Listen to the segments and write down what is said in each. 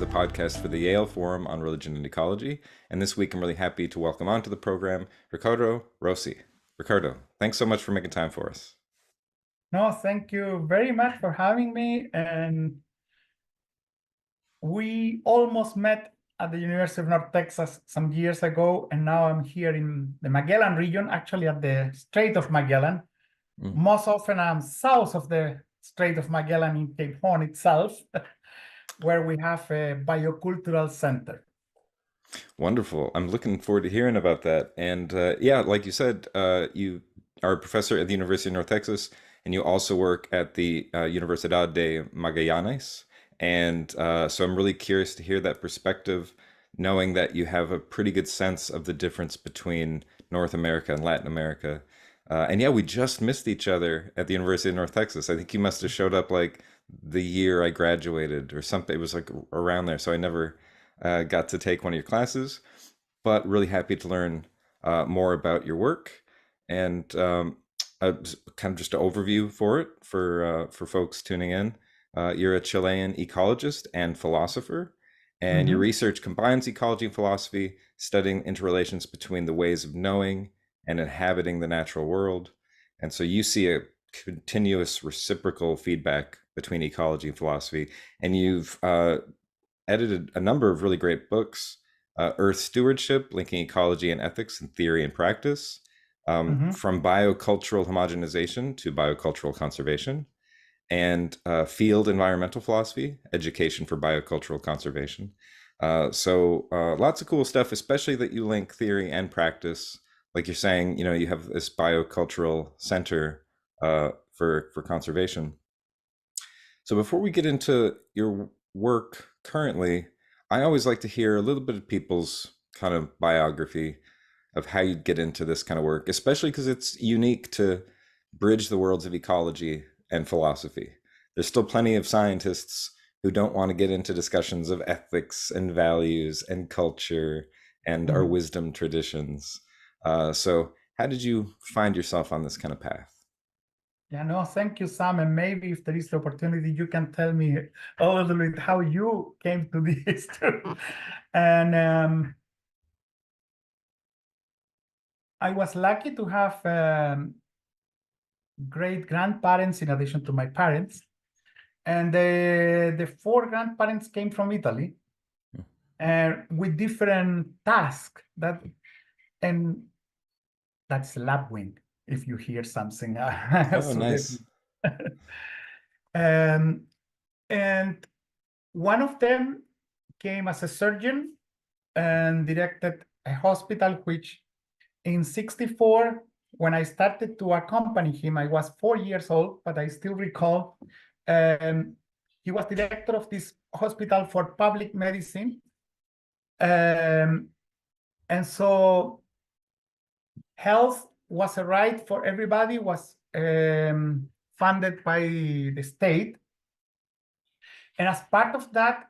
podcast for the Yale Forum on Religion and Ecology. And this week, I'm really happy to welcome onto the program Ricardo Rozzi. Ricardo, thanks so much for making time for us. No, thank you very much for having me. And we almost met at the University of North Texas some years ago, and now I'm here in the Magellan region, actually at the Strait of Magellan. Most often I'm south of the Strait of Magellan in Cape Horn itself, where we have a biocultural center. Wonderful. I'm looking forward to hearing about that. And yeah, like you said, you are a professor at the University of North Texas, and you also work at the Universidad de Magallanes. And so I'm really curious to hear that perspective, knowing that you have a pretty good sense of the difference between North America and Latin America. And yeah, we just missed each other at the University of North Texas. I think you must have showed up like the year I graduated or something. It was like around there. So I never got to take one of your classes, but really happy to learn more about your work and kind of just an overview for it for folks tuning in. You're a Chilean ecologist and philosopher, and your research combines ecology and philosophy, studying interrelations between the ways of knowing and inhabiting the natural world. And so you see a continuous reciprocal feedback between ecology and philosophy. And you've edited a number of really great books, Earth Stewardship, linking ecology and ethics in theory and practice, from biocultural homogenization to biocultural conservation, and field environmental philosophy, education for biocultural conservation. So lots of cool stuff, especially that you link theory and practice. Like you're saying, you know, you have this biocultural center for conservation. So before we get into your work currently, I always like to hear a little bit of people's kind of biography of how you get into this kind of work, especially because it's unique to bridge the worlds of ecology and philosophy. There's still plenty of scientists who don't want to get into discussions of ethics and values and culture and our wisdom traditions. So how did you find yourself on this kind of path? Yeah, no, thank you, Sam. And maybe if there is the opportunity, you can tell me a little bit how you came to this too. And I was lucky to have great grandparents in addition to my parents. And the four grandparents came from Italy with different tasks. And that's lapwing, if you hear something. Oh, so nice. And one of them came as a surgeon and directed a hospital, which in 1964, when I started to accompany him, I was 4 years old, but I still recall he was director of this hospital for public medicine. And so health was a right for everybody, was funded by the state. And as part of that,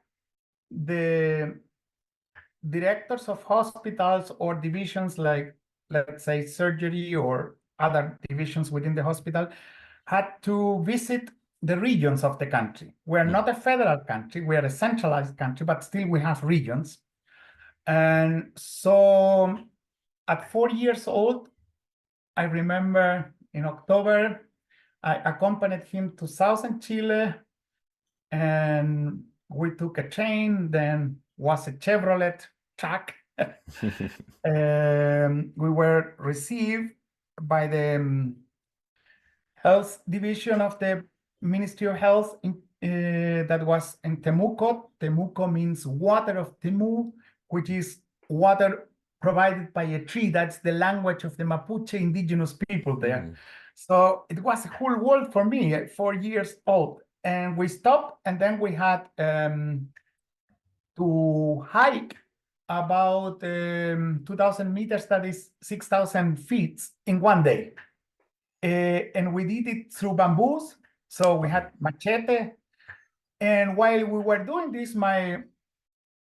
the directors of hospitals or divisions like, let's say, surgery or other divisions within the hospital had to visit the regions of the country. We're not a federal country, we are a centralized country, but still we have regions. And so at 4 years old, I remember in October, I accompanied him to southern Chile, and we took a train, then was a Chevrolet truck. We were received by the health division of the Ministry of Health that was in Temuco. Temuco means water of Temu, which is water provided by a tree. That's the language of the Mapuche indigenous people there. So it was a whole world for me at 4 years old. And we stopped, and then we had to hike about 2,000 meters, that is 6,000 feet in one day. And we did it through bamboos. So we had machete. And while we were doing this, my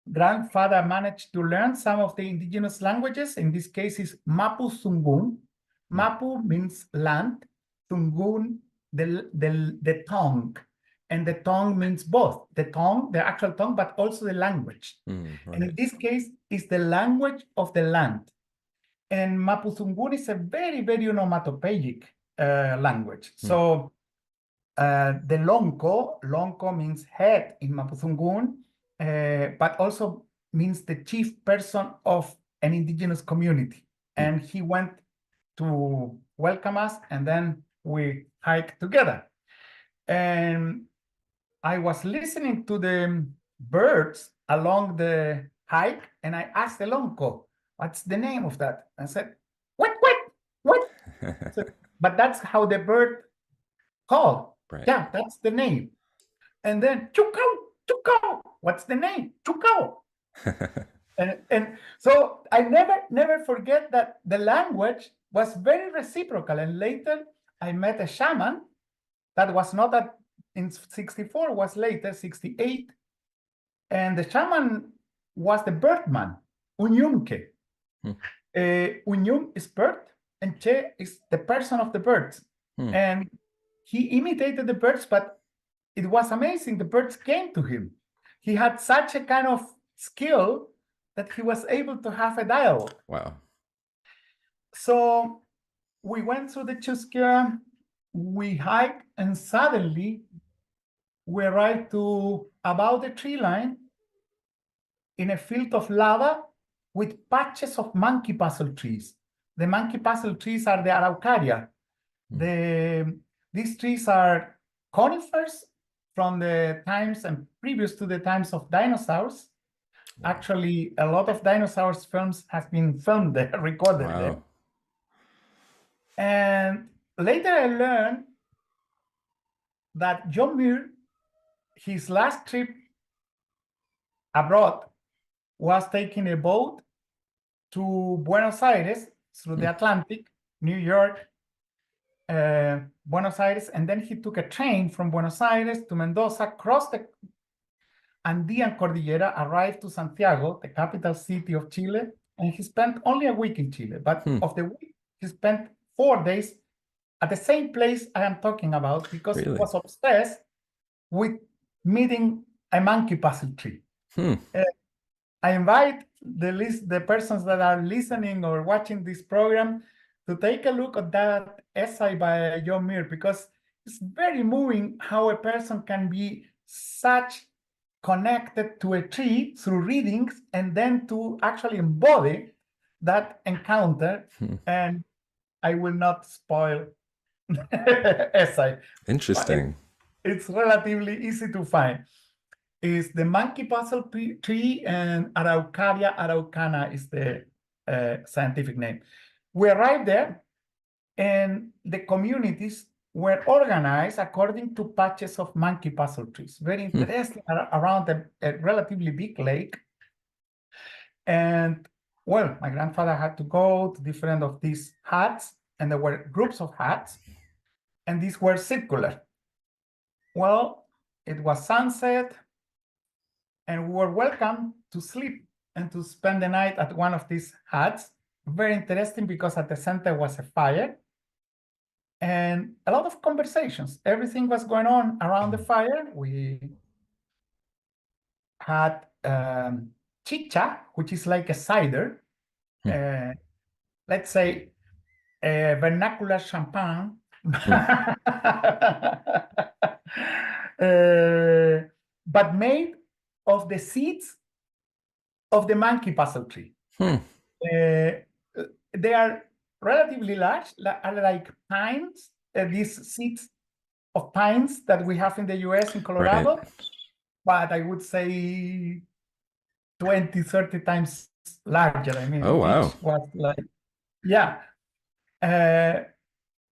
grandfather managed to learn some of the indigenous languages. In this case, is Mapu Sungun. Mapu means land, Sungun, the tongue. and the tongue means both the tongue, the actual tongue, but also the language. Right. And in this case, it's the language of the land. And Mapudungun is a very, very onomatopoeic language. So the lonco means head in Mapudungun, but also means the chief person of an indigenous community. And he went to welcome us, and then we hiked together. And I was listening to the birds along the hike, and I asked the lonco, "What's the name of that?" I said, "What?" So, but that's how the bird called. Right. Yeah, that's the name. And then chukau. What's the name? Chukau. and so I never forget that the language was very reciprocal. And later I met a shaman that was not in 64, was later 68. And the shaman was the birdman, Unyumke. Unyum is bird, and Che is the person of the birds. And he imitated the birds, but it was amazing. The birds came to him. He had such a kind of skill that he was able to have a dialogue. Wow. So we went through the Chusquia, we hiked, and suddenly we arrived to about the tree line in a field of lava with patches of monkey puzzle trees. The monkey puzzle trees are the Araucaria. These trees are conifers from the times and previous to the times of dinosaurs. Actually, a lot of dinosaurs films have been filmed there, recorded there. And later I learned that John Muir, his last trip abroad was taking a boat to Buenos Aires through the Atlantic, New York, Buenos Aires, and then he took a train from Buenos Aires to Mendoza, crossed the Andean Cordillera, arrived to Santiago, the capital city of Chile, and he spent only a week in Chile. But of the week, he spent 4 days at the same place I am talking about, because he was obsessed with meeting a monkey puzzle tree. I invite the persons that are listening or watching this program to take a look at that essay by John Muir, because it's very moving how a person can be such connected to a tree through readings and then to actually embody that encounter. And I will not spoil essay. Interesting. It's relatively easy to find. Is the monkey puzzle tree, and Araucaria araucana is the scientific name. We arrived there, and the communities were organized according to patches of monkey puzzle trees. Very interesting, around a relatively big lake. And well, my grandfather had to go to different of these huts, and there were groups of huts, and these were circular. Well, it was sunset, and we were welcome to sleep and to spend the night at one of these huts. Very interesting, because at the center was a fire and a lot of conversations. Everything was going on around the fire. We had chicha, which is like a cider, let's say vernacular champagne, but made of the seeds of the monkey puzzle tree. They are relatively large, are like pines, these seeds of pines that we have in the US, in Colorado, but I would say 20, 30 times larger. I mean, each was like,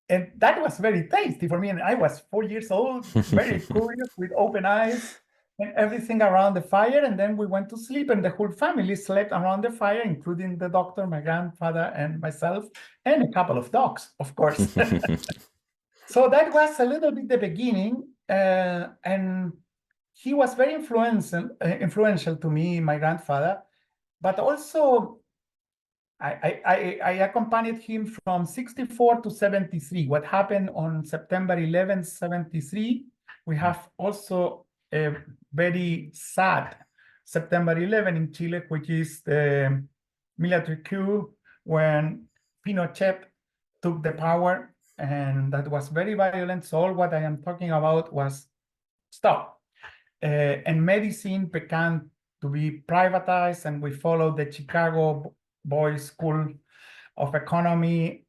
and that was very tasty for me. And I was 4 years old, very curious, with open eyes and everything around the fire. And then we went to sleep, and the whole family slept around the fire, including the doctor, my grandfather, and myself, and a couple of dogs, of course. So that was a little bit the beginning. And he was very influential to me, my grandfather, but also I accompanied him from 64 to 73. What happened on September 11, 73 We have also a very sad September 11 in Chile, which is the military coup when Pinochet took the power, and that was very violent. So all what I am talking about was stopped. And medicine began to be privatized, and we followed the Chicago Boys School of Economy.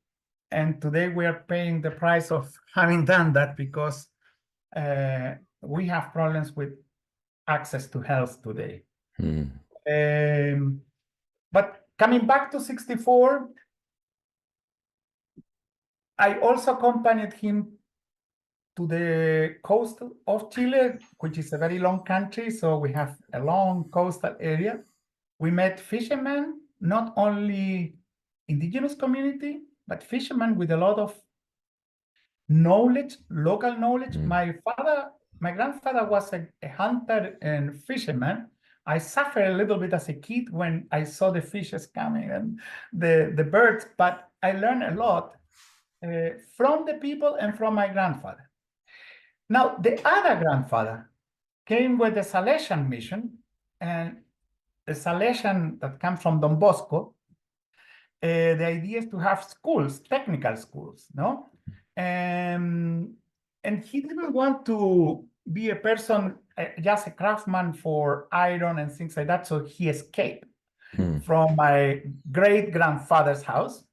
And today we are paying the price of having done that, because we have problems with access to health today. But coming back to 64, I also accompanied him to the coast of Chile, which is a very long country. So we have a long coastal area. We met fishermen, not only indigenous community, but fishermen with a lot of knowledge, local knowledge. My grandfather was a hunter and fisherman. I suffered a little bit as a kid when I saw the fishes coming and the birds, but I learned a lot from the people and from my grandfather. Now, the other grandfather came with the Salesian mission, and the Salesian that comes from Don Bosco, the idea is to have schools, technical schools, no? And he didn't want to be a person, just a craftsman for iron and things like that, so he escaped from my great-grandfather's house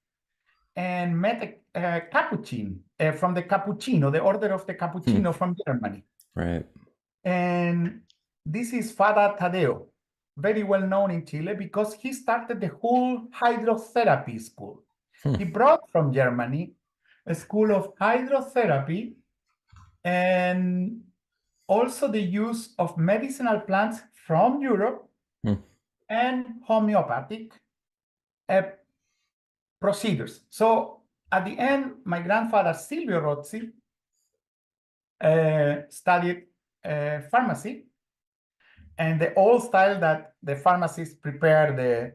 and met a Capuchin from the Cappuccino, the Order of the Cappuccino from Germany. Right. And this is Father Tadeo, very well known in Chile because he started the whole hydrotherapy school. He brought from Germany a school of hydrotherapy and also the use of medicinal plants from Europe and homeopathic procedures. So at the end, my grandfather, Silvio Rozzi, studied pharmacy, and the old style that the pharmacists prepare the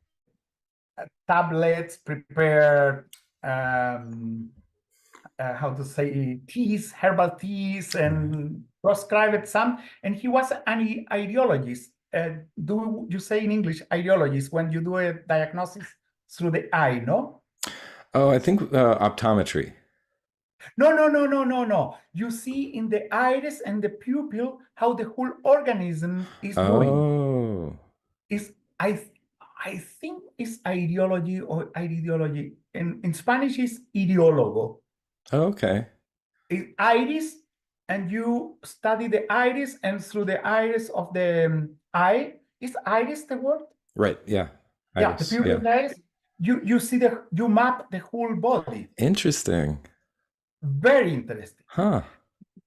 tablets, prepare, how to say, teas, herbal teas, and prescribed some. And he was an ideologist. Do you say in English ideologist when you do a diagnosis through the eye, no? Oh, I think optometry. No. You see in the iris and the pupil how the whole organism is doing. I think it's ideology or ideology. In Spanish, it's ideólogo. Okay. It's iris, and you study the iris, and through the iris of the eye, is iris the word? Right. Yeah. Yeah, the pupil iris. You see you map the whole body. Interesting. Very interesting. Huh.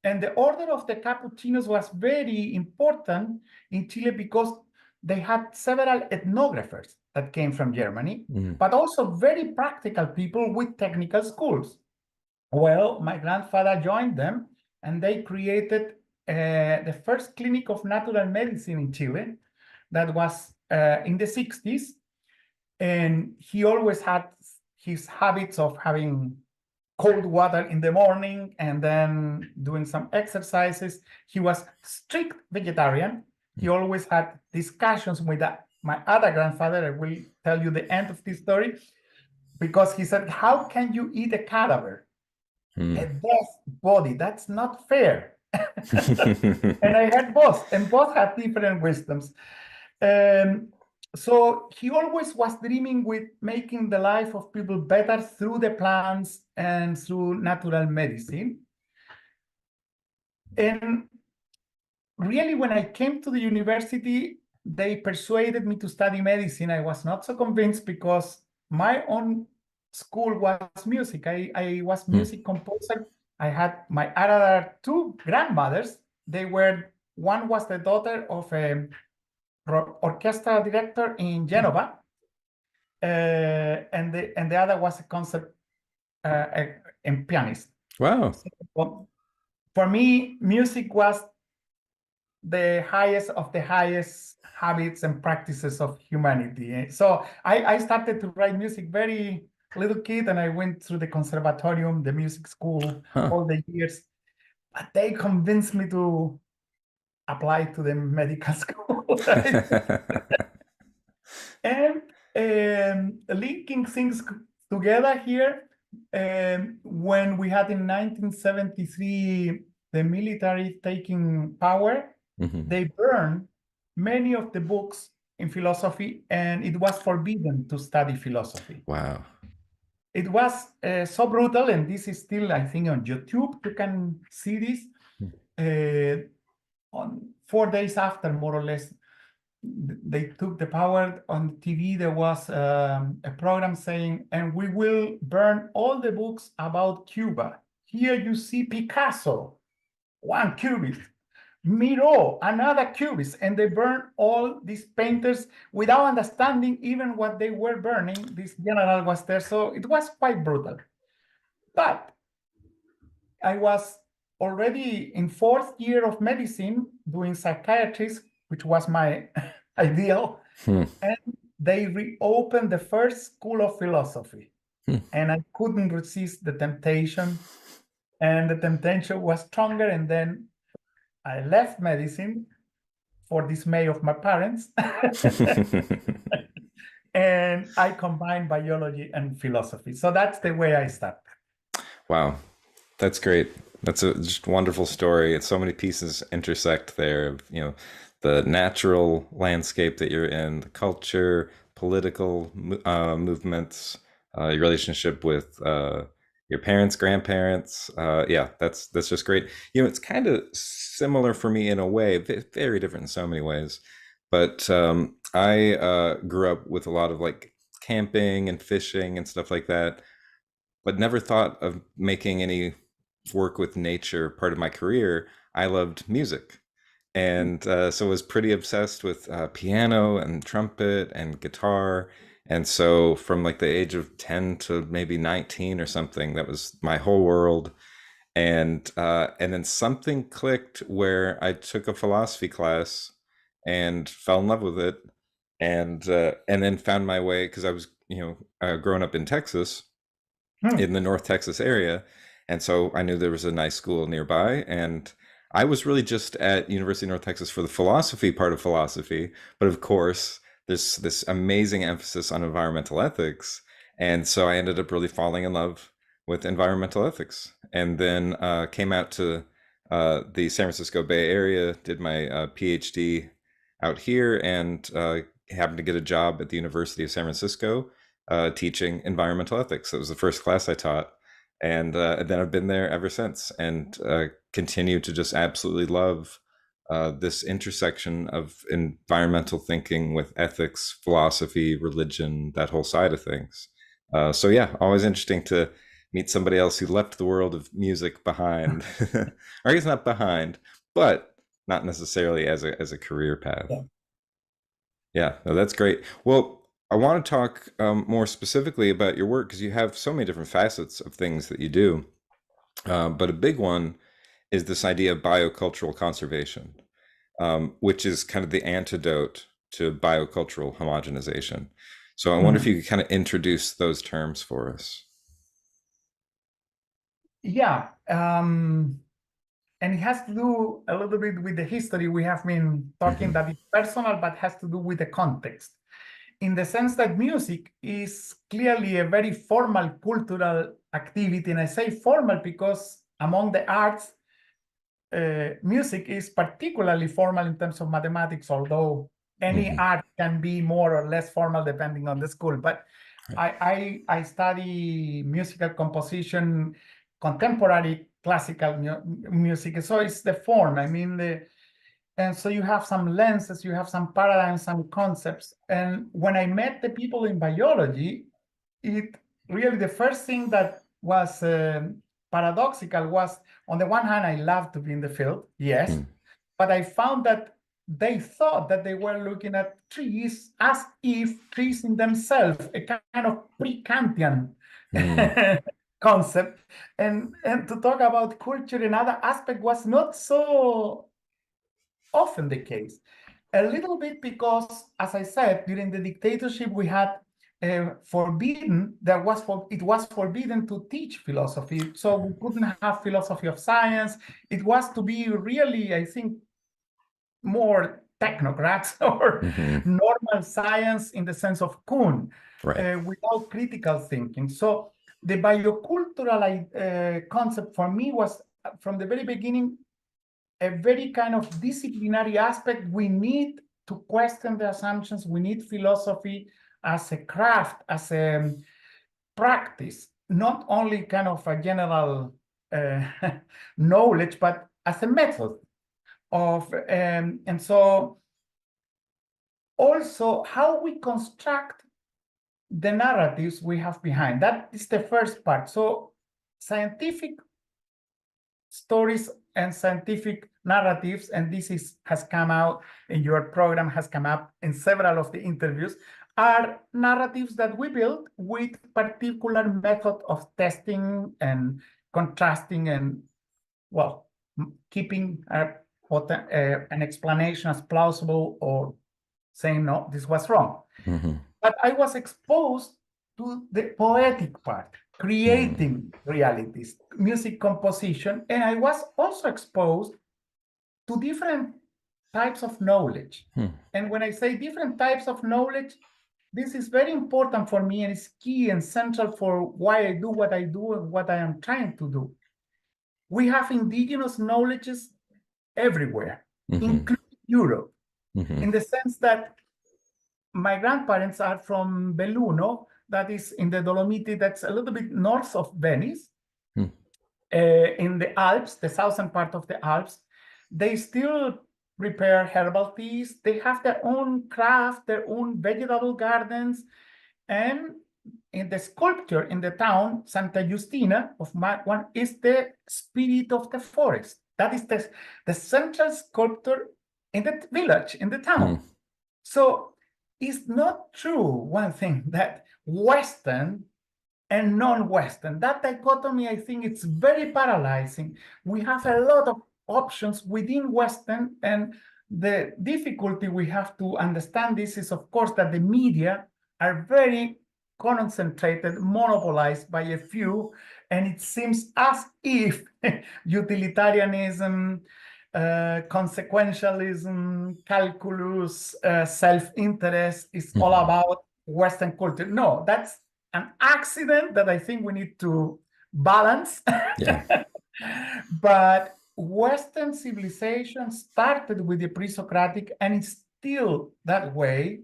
And the order of the Capuchinos was very important in Chile because they had several ethnographers that came from Germany, but also very practical people with technical schools. Well, my grandfather joined them, and they created the first clinic of natural medicine in Chile that was in the 60s. And he always had his habits of having cold water in the morning and then doing some exercises. He was strict vegetarian. He always had discussions with my other grandfather. I will tell you the end of this story, because he said, how can you eat a cadaver? A dead body, that's not fair. And I had both, and both had different wisdoms. So he always was dreaming with making the life of people better through the plants and through natural medicine. And really, when I came to the university, they persuaded me to study medicine. I was not so convinced because my own school was music. I was music composer. I had my other two grandmothers. One was the daughter of a orchestra director in Genova, and the other was a concert and pianist. Wow. So, for me, music was the highest of the highest habits and practices of humanity. So I started to write music very little kid, and I went through the conservatorium, the music school, all the years. but they convinced me to apply to the medical school. Right? And linking things together here, when we had in 1973 the military taking power, they burned many of the books in philosophy, and it was forbidden to study philosophy. Wow. It was so brutal, and this is still, I think, on YouTube. You can see this. On 4 days after, more or less, they took the power on TV. There was a program saying, and we will burn all the books about Cuba. Here you see Picasso, one cubist, Miro, another cubist, and they burned all these painters without understanding even what they were burning. This general was there, so it was quite brutal. But I was already in 4th year of medicine doing psychiatry, which was my ideal. And they reopened the first school of philosophy. And I couldn't resist the temptation. And the temptation was stronger. And then I left medicine for dismay of my parents. And I combined biology and philosophy. So that's the way I started. Wow. That's great. That's a just wonderful story. It's so many pieces intersect there of, the natural landscape that you're in, the culture, political movements, your relationship with your parents, grandparents. Yeah, that's just great. It's kind of similar for me in a way, very different in so many ways. But I grew up with a lot of like camping and fishing and stuff like that, but never thought of making any work with nature part of my career. I loved music. And so was pretty obsessed with piano and trumpet and guitar. And so from like the age of 10 to maybe 19 or something, that was my whole world. And then something clicked where I took a philosophy class and fell in love with it. And then found my way, because I was, growing up in Texas, in the North Texas area. And so I knew there was a nice school nearby, and I was really just at University of North Texas for the philosophy part of philosophy. But of course, there's this amazing emphasis on environmental ethics. And so I ended up really falling in love with environmental ethics, and then came out to the San Francisco Bay Area, did my PhD out here, and happened to get a job at the University of San Francisco teaching environmental ethics. That was the first class I taught. And then I've been there ever since, and continue to just absolutely love this intersection of environmental thinking with ethics, philosophy, religion, that whole side of things. So yeah, always interesting to meet somebody else who left the world of music behind. Or I guess not behind, but not necessarily as a career path. Yeah, no, that's great. Well, I want to talk more specifically about your work, because you have so many different facets of things that you do. But a big one is this idea of biocultural conservation, which is kind of the antidote to biocultural homogenization. So I wonder if you could kind of introduce those terms for us. Yeah. And it has to do a little bit with the history. We have been talking that it's personal, but has to do with the context, in the sense that music is clearly a very formal cultural activity. And I say formal because among the arts, music is particularly formal in terms of mathematics, although any art can be more or less formal depending on the school. But I study musical composition, contemporary classical music. So it's the form. I mean, and so you have some lenses, you have some paradigms, some concepts. And when I met the people in biology, it really, the first thing that was paradoxical was, on the one hand, I love to be in the field, yes, but I found that they thought that they were looking at trees as if trees in themselves, a kind of pre-Kantian concept. And to talk about culture, another aspect, was not so often the case. A little bit because, as I said, during the dictatorship, we had forbidden. It was forbidden to teach philosophy, so we couldn't have philosophy of science. It was to be really, I think, more technocrats or normal science in the sense of Kuhn, without critical thinking. So the biocultural concept for me was, from the very beginning, a very kind of disciplinary aspect. We need to question the assumptions. We need philosophy as a craft, as a practice, not only kind of a general knowledge, but as a method of, and so also how we construct the narratives we have behind. That is the first part. So scientific stories and scientific narratives, and this has come out in your program, has come up in several of the interviews, are narratives that we build with particular method of testing and contrasting and, well, keeping an explanation as plausible or saying, no, this was wrong. But I was exposed to the poetic part, creating realities, music composition, and I was also exposed to different types of knowledge. And when I say different types of knowledge, this is very important for me and is key and central for why I do what I do and what I am trying to do. We have indigenous knowledges everywhere, including Europe, in the sense that my grandparents are from Belluno, that is in the Dolomiti, that's a little bit north of Venice, in the Alps, the southern part of the Alps. They still prepare herbal teas. They have their own craft, their own vegetable gardens. And in the sculpture in the town, Santa Justina of one is the spirit of the forest. That is the central sculpture in the village, in the town. So it's not true, one thing, that Western and non-Western. That dichotomy, I think it's very paralyzing. We have a lot of options within Western, and the difficulty we have to understand this is, of course, that the media are very concentrated, monopolized by a few, and it seems as if utilitarianism, consequentialism, calculus, self-interest is all about Western culture. No, that's an accident that I think we need to balance. But Western civilization started with the pre-Socratic, and it's still that way.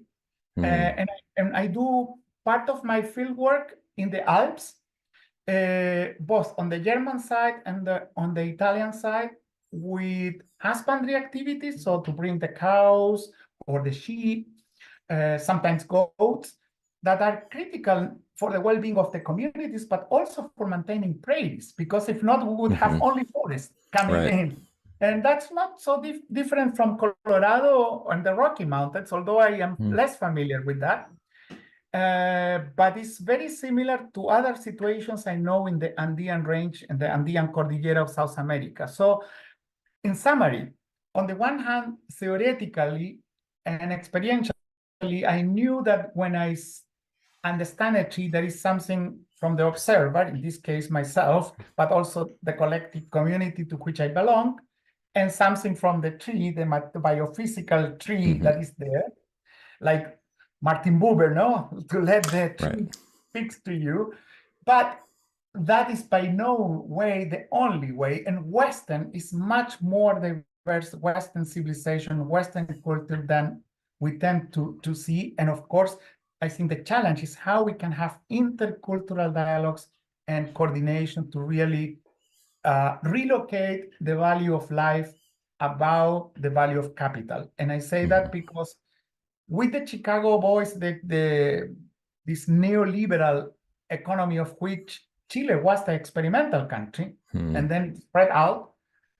And I do part of my field work in the Alps, both on the German side and on the Italian side, with husbandry activities, so to bring the cows or the sheep, sometimes goats, that are critical for the well-being of the communities, but also for maintaining prairies, because if not, we would have only forests coming in. And that's not so different from Colorado and the Rocky Mountains, although I am less familiar with that. But it's very similar to other situations I know in the Andean range and the Andean Cordillera of South America. So in summary, on the one hand, theoretically and experientially, I knew that when I understand a tree, there is something from the observer, in this case myself, but also the collective community to which I belong, and something from the tree, the biophysical tree that is there, like Martin Buber, no? To let the tree speak to you. But that is by no way the only way, and Western is much more diverse, Western civilization, Western culture than we tend to see. And of course, I think the challenge is how we can have intercultural dialogues and coordination to really relocate the value of life above the value of capital. And I say that because with the Chicago Boys, this neoliberal economy of which Chile was the experimental country, and then it spread out,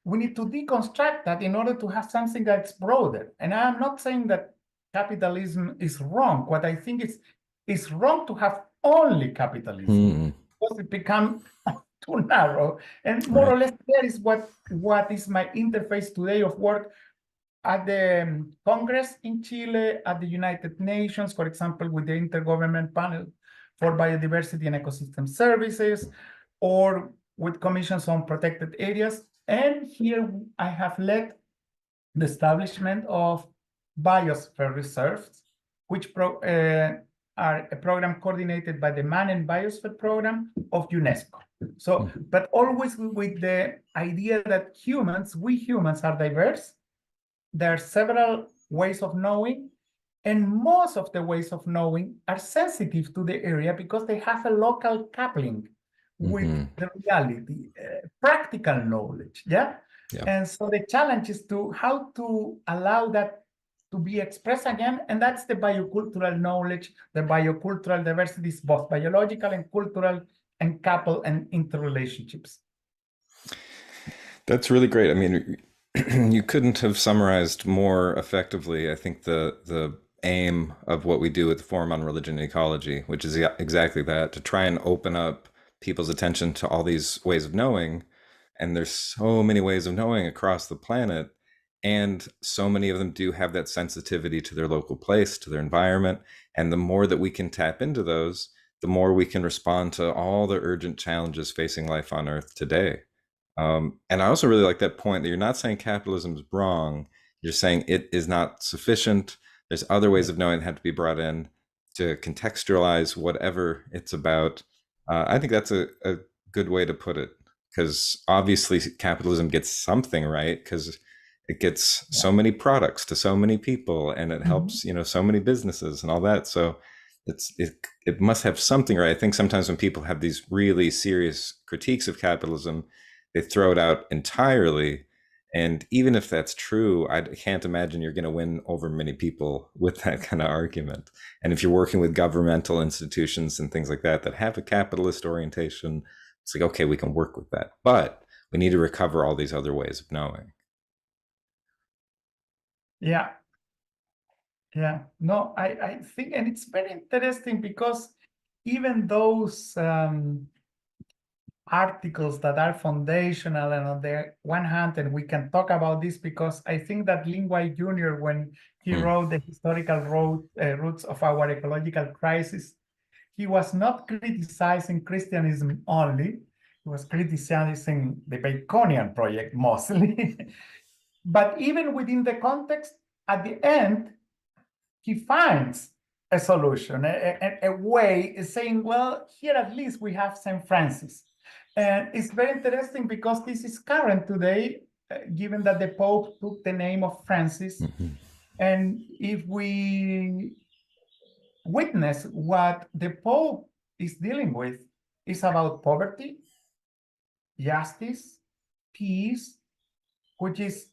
we need to deconstruct that in order to have something that's broader. And I'm not saying that capitalism is wrong. What I think is it's wrong to have only capitalism, because it becomes too narrow. And more or less, that is what is my interface today of work at the Congress in Chile, at the United Nations, for example, with the Intergovernmental Panel for Biodiversity and Ecosystem Services, or with commissions on protected areas. And here I have led the establishment of biosphere reserves, which are a program coordinated by the Man and Biosphere Program of UNESCO. So, but always with the idea that we humans are diverse. There are several ways of knowing, and most of the ways of knowing are sensitive to the area because they have a local coupling with the reality, practical knowledge, yeah? And so the challenge is how to allow that to be expressed again, and that's the biocultural knowledge. The biocultural diversity is both biological and cultural and couple and interrelationships. That's really great. I mean, you couldn't have summarized more effectively, I think, the aim of what we do with the Forum on Religion and Ecology, which is exactly that, to try and open up people's attention to all these ways of knowing. And there's so many ways of knowing across the planet, and so many of them do have that sensitivity to their local place, to their environment. And the more that we can tap into those, the more we can respond to all the urgent challenges facing life on Earth today. And I also really like that point that you're not saying capitalism is wrong. You're saying it is not sufficient. There's other ways of knowing that have to be brought in to contextualize whatever it's about. I think that's a good way to put it, because obviously capitalism gets something right, because it gets so many products to so many people, and it helps, so many businesses and all that. So it must have something right. I think sometimes when people have these really serious critiques of capitalism, they throw it out entirely. And even if that's true, I can't imagine you're going to win over many people with that kind of argument. And if you're working with governmental institutions and things like that have a capitalist orientation, it's like, okay, we can work with that, but we need to recover all these other ways of knowing. Yeah. No, I think, and it's very interesting because even those articles that are foundational, and on the one hand, and we can talk about this because I think that Lingwai Jr., when he wrote the historical roots of our ecological crisis, he was not criticizing Christianism only, he was criticizing the Baconian project mostly. But even within the context, at the end, he finds a solution, a way is saying, well, here at least we have St. Francis. And it's very interesting because this is current today, given that the Pope took the name of Francis. And if we witness what the Pope is dealing with, is about poverty, justice, peace, which is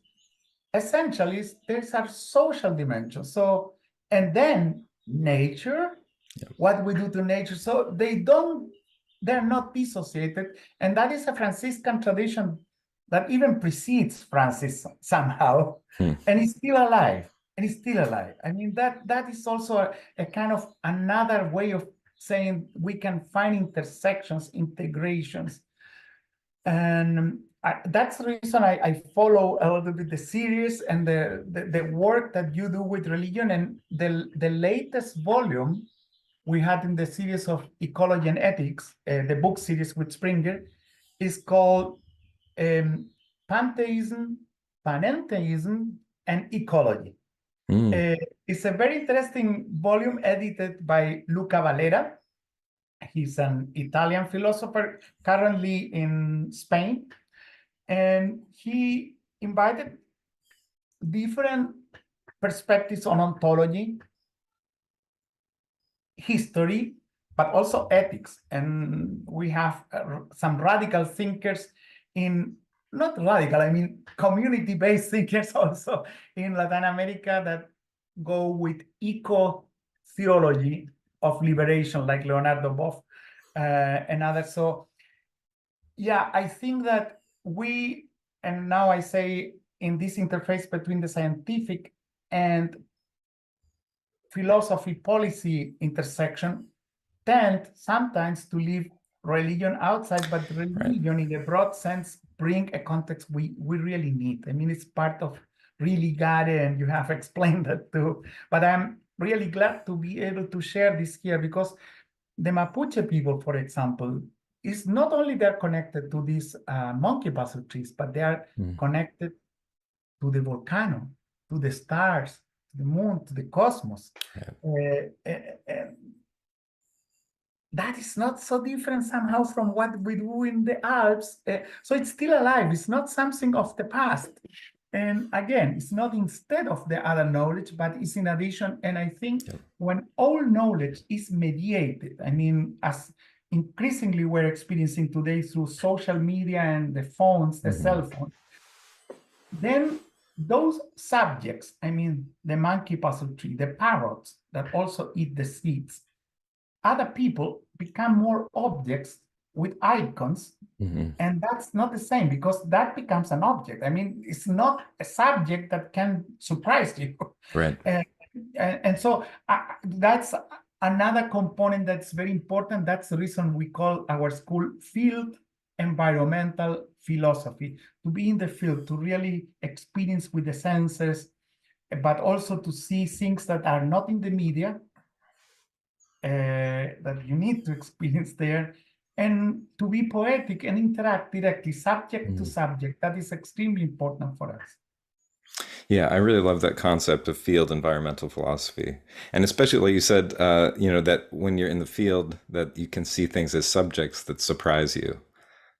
essentially, these are social dimensions. So, and then nature, what we do to nature. So they're not dissociated. And that is a Franciscan tradition that even precedes Francis somehow, and is still alive. I mean, that is also a kind of another way of saying we can find intersections, integrations. And that's the reason I follow a little bit the series and the work that you do with religion. And the latest volume we had in the series of Ecology and Ethics, the book series with Springer, is called Pantheism, Panentheism, and Ecology. It's a very interesting volume edited by Luca Valera. He's an Italian philosopher currently in Spain. And he invited different perspectives on ontology, history, but also ethics. And we have some radical thinkers not radical, I mean, community-based thinkers also in Latin America that go with eco-theology of liberation, like Leonardo Boff and others. So yeah, I think that and now I say in this interface between the scientific and philosophy policy intersection, tend sometimes to leave religion outside, but religion in a broad sense bring a context we really need. I mean, it's part of really got it and you have explained that too. But I'm really glad to be able to share this here, because the Mapuche people, for example, is not only they're connected to these monkey puzzle trees, but they are connected to the volcano, to the stars, to the moon, to the cosmos. That is not so different somehow from what we do in the Alps. So it's still alive. It's not something of the past. And again, it's not instead of the other knowledge, but it's in addition. And I think when all knowledge is mediated, I mean, as increasingly we're experiencing today through social media and the phones, the cell phone, then those subjects, I mean, the monkey puzzle tree, the parrots that also eat the seeds, other people become more objects with icons, and that's not the same, because that becomes an object. I mean, it's not a subject that can surprise you. Right. And so that's another component that's very important. That's the reason we call our school field environmental philosophy, to be in the field, to really experience with the senses, but also to see things that are not in the media, that you need to experience there, and to be poetic and interact directly, subject to subject. That is extremely important for us. Yeah, I really love that concept of field environmental philosophy. And especially like you said, that when you're in the field, that you can see things as subjects that surprise you.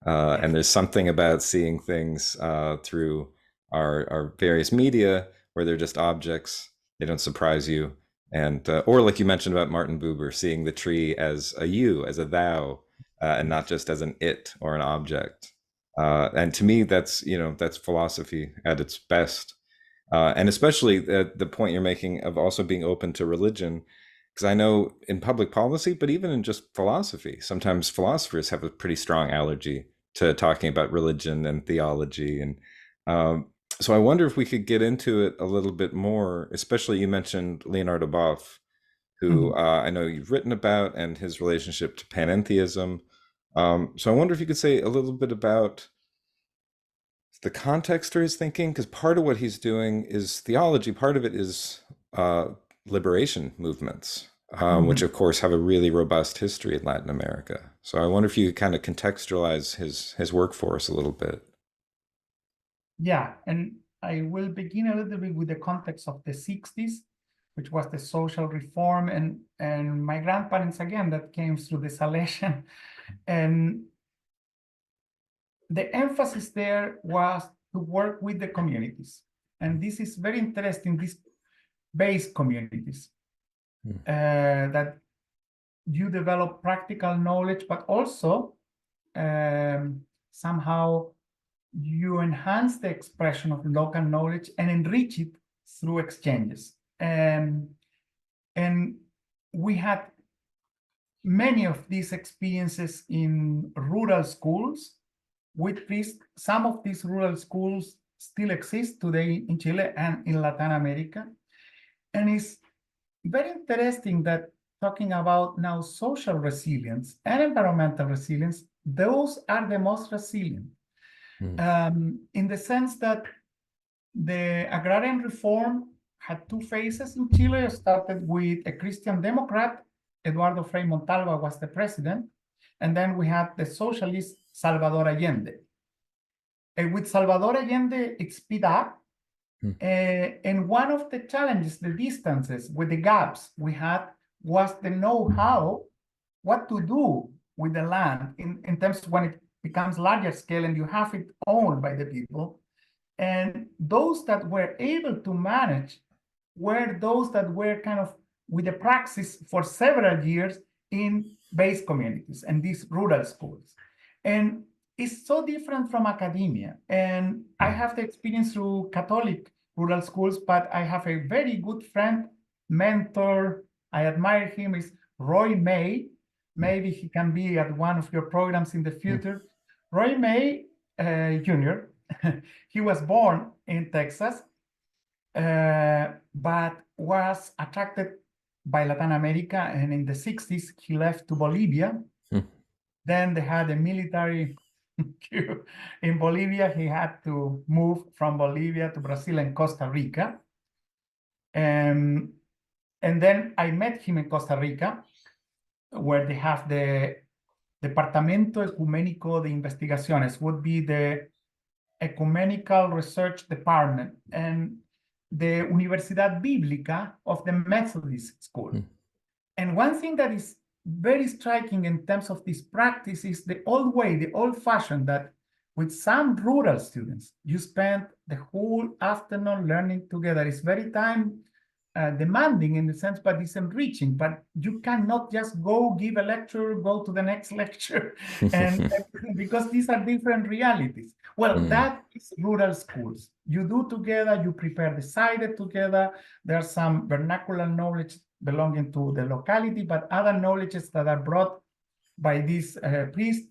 And there's something about seeing things through our various media where they're just objects, they don't surprise you. And or like you mentioned about Martin Buber, seeing the tree as a you, as a thou, and not just as an it or an object. And to me, that's philosophy at its best. And especially the point you're making of also being open to religion, because I know in public policy, but even in just philosophy, sometimes philosophers have a pretty strong allergy to talking about religion and theology. And so I wonder if we could get into it a little bit more, especially you mentioned Leonardo Boff, who I know you've written about, and his relationship to panentheism. So I wonder if you could say a little bit about the context for his thinking, because part of what he's doing is theology, part of it is liberation movements, which of course have a really robust history in Latin America. So I wonder if you could kind of contextualize his work for us a little bit. Yeah, and I will begin a little bit with the context of the 60s, which was the social reform, and my grandparents, again, that came through the Salesian. And the emphasis there was to work with the communities. And this is very interesting, these base communities, that you develop practical knowledge, but also somehow you enhance the expression of local knowledge and enrich it through exchanges. And we had many of these experiences in rural schools, which some of these rural schools still exist today in Chile and in Latin America. And it's very interesting that talking about now social resilience and environmental resilience, those are the most resilient. In the sense that the agrarian reform had two phases in Chile. It started with a Christian Democrat, Eduardo Frei Montalva was the president, and then we had the socialist Salvador Allende. And with Salvador Allende, it sped up. And one of the challenges, the distances with the gaps we had, was the know-how, what to do with the land in terms of when it becomes larger scale and you have it owned by the people. And those that were able to manage were those that were kind of with the praxis for several years in base communities and these rural schools. And it's so different from academia. And I have the experience through Catholic rural schools, but I have a very good friend, mentor, I admire him, is Roy May. Maybe he can be at one of your programs in the future. Roy May Jr., he was born in Texas, but was attracted by Latin America, and in the 60s, he left to Bolivia. Then they had a military In Bolivia, he had to move from Bolivia to Brazil and Costa Rica. And then I met him in Costa Rica, where they have the Departamento Ecumenico de Investigaciones, would be the ecumenical research department, and the Universidad Bíblica of the Methodist School. And one thing that is very striking in terms of this practice is the old way, the old fashion, that with some rural students, you spend the whole afternoon learning together. It's very time demanding in the sense, but it's enriching. But you cannot just go give a lecture, go to the next lecture, and because these are different realities. Well, that is rural schools. You do together, you prepare the cider together. There's some vernacular knowledge belonging to the locality, but other knowledges that are brought by this priest.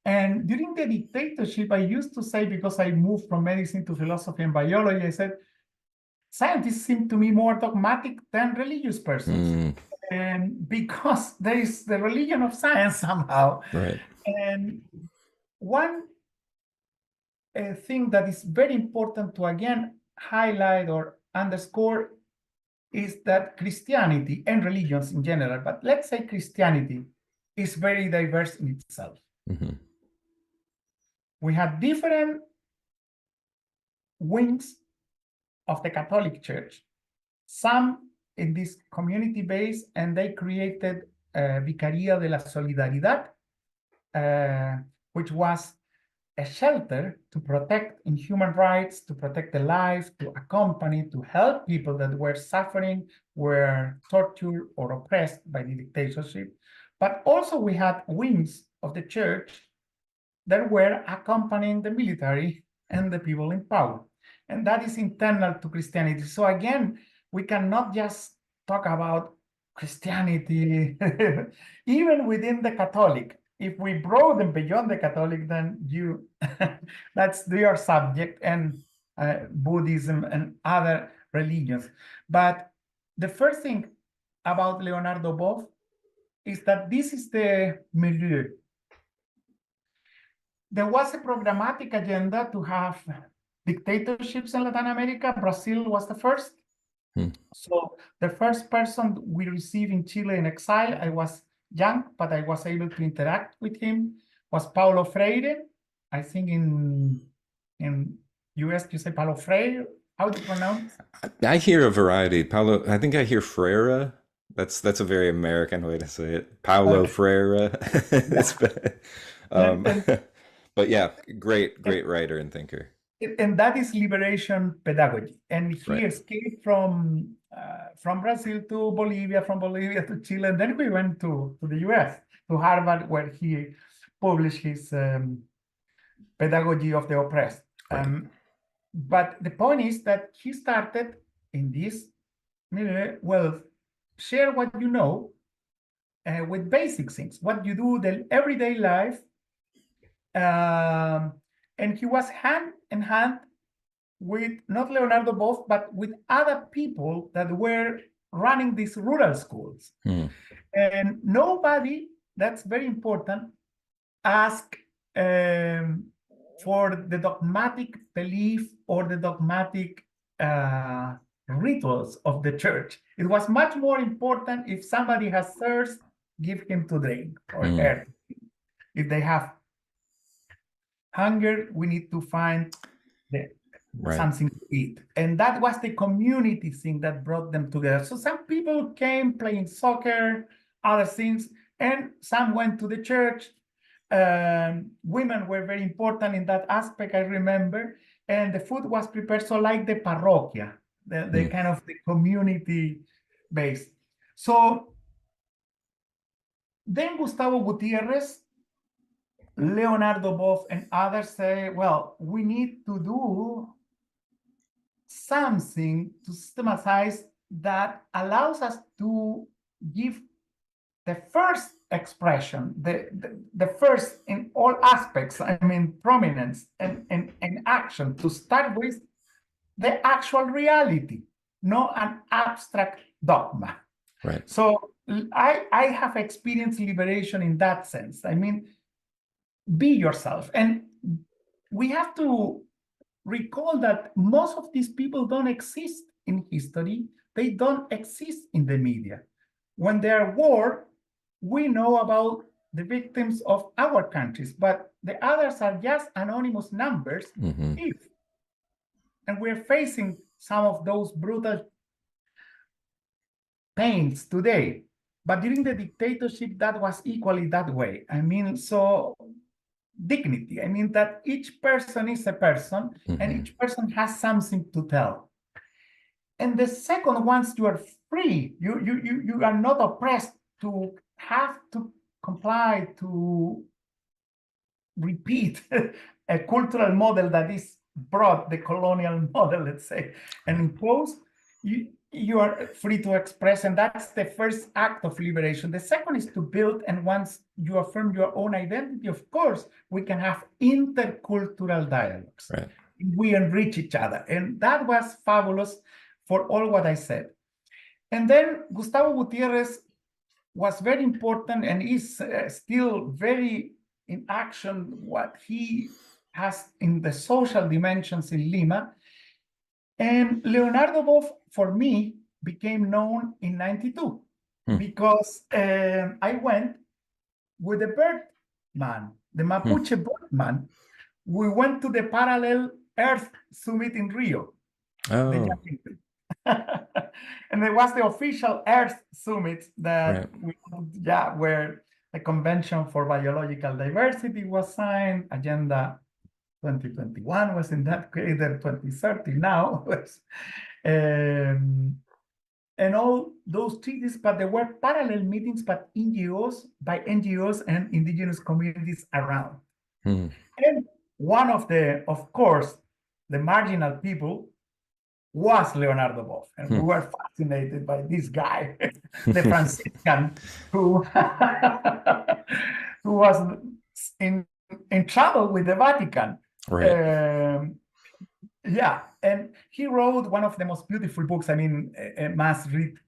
And during the dictatorship, I used to say, because I moved from medicine to philosophy and biology, I said, scientists seem to me more dogmatic than religious persons. And because there is the religion of science somehow. Right. And one thing that is very important to again highlight or underscore is that Christianity and religions in general, but let's say Christianity, is very diverse in itself. We have different wings of the Catholic Church, some in this community base, and they created Vicaría de la Solidaridad, which was a shelter to protect in human rights, to protect the life, to accompany, to help people that were suffering, were tortured or oppressed by the dictatorship. But also we had wings of the church that were accompanying the military and the people in power. And that is internal to Christianity. So again, we cannot just talk about Christianity, even within the Catholic. If we broaden beyond the Catholic, then that's your subject, and Buddhism and other religions. But the first thing about Leonardo Boff is that this is the milieu. There was a programmatic agenda to have dictatorships in Latin America. Brazil was the first. So the first person we received in Chile in exile, I was young, but I was able to interact with him, was Paulo Freire. I think in US you say Paulo Freire. How do you pronounce? I hear a variety. Paulo, I think I hear Freire. That's a very American way to say it. Paulo Freire. But yeah, great writer and thinker. And that is liberation pedagogy. And he escaped from Brazil to Bolivia, from Bolivia to Chile, and then we went to the US, to Harvard, where he published his Pedagogy of the Oppressed. But the point is that he started in this, well, share what you know with basic things, what you do, the everyday life. And he was hand in hand with not Leonardo Boff, but with other people that were running these rural schools. And nobody, that's very important, asked for the dogmatic belief or the dogmatic rituals of the church. It was much more important, if somebody has thirst, give him to drink, or her. If they have hunger, we need to find something to eat. And that was the community thing that brought them together. So some people came playing soccer, other things, and some went to the church. Women were very important in that aspect, I remember. And the food was prepared so like the parroquia, the kind of the community base. So then Gustavo Gutierrez, Leonardo Boff, and others say, well, we need to do something to systematize that allows us to give the first expression, the first in all aspects, I mean, prominence and action, to start with the actual reality, not an abstract dogma. So I have experienced liberation in that sense. I mean, be yourself. And we have to recall that most of these people don't exist in history. They don't exist in the media. When there are war, we know about the victims of our countries, but the others are just anonymous numbers. And we're facing some of those brutal pains today. But during the dictatorship, that was equally that way. I mean, so dignity. I mean that each person is a person, and each person has something to tell. And the second, once you are free, you are not oppressed to have to comply to repeat a cultural model that is brought, the colonial model, let's say, and imposed. You are free to express, and that's the first act of liberation. The second is to build, and once you affirm your own identity, of course, we can have intercultural dialogues. Right. We enrich each other, and that was fabulous for all what I said. And then Gustavo Gutierrez was very important and is still very in action what he has in the social dimensions in Lima. And Leonardo Boff, for me, became known in '92 because I went with the Birdman, the Mapuche Birdman. We went to the Parallel Earth Summit in Rio. Oh. And it was the official Earth Summit that where the Convention for Biological Diversity was signed, Agenda 2021 was in that case, 2030 now. And all those treaties, but there were parallel meetings by NGOs and indigenous communities around. And one of course, the marginal people was Leonardo Boff. And we were fascinated by this guy, the Franciscan, who was in trouble with the Vatican. Right. And he wrote one of the most beautiful books. I mean, must read.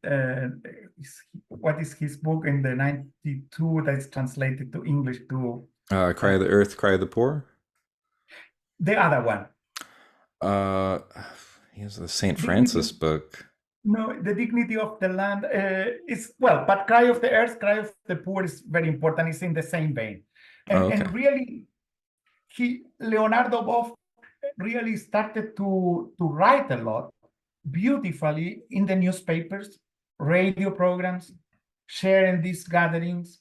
What is his book in the '92 that's translated to English to Cry of the Earth, Cry of the Poor? The other one. He has the St. Francis book. No, The Dignity of the Land is, well, but Cry of the Earth, Cry of the Poor is very important. It's in the same vein. And really, Leonardo Boff really started to write a lot beautifully in the newspapers, radio programs, sharing these gatherings.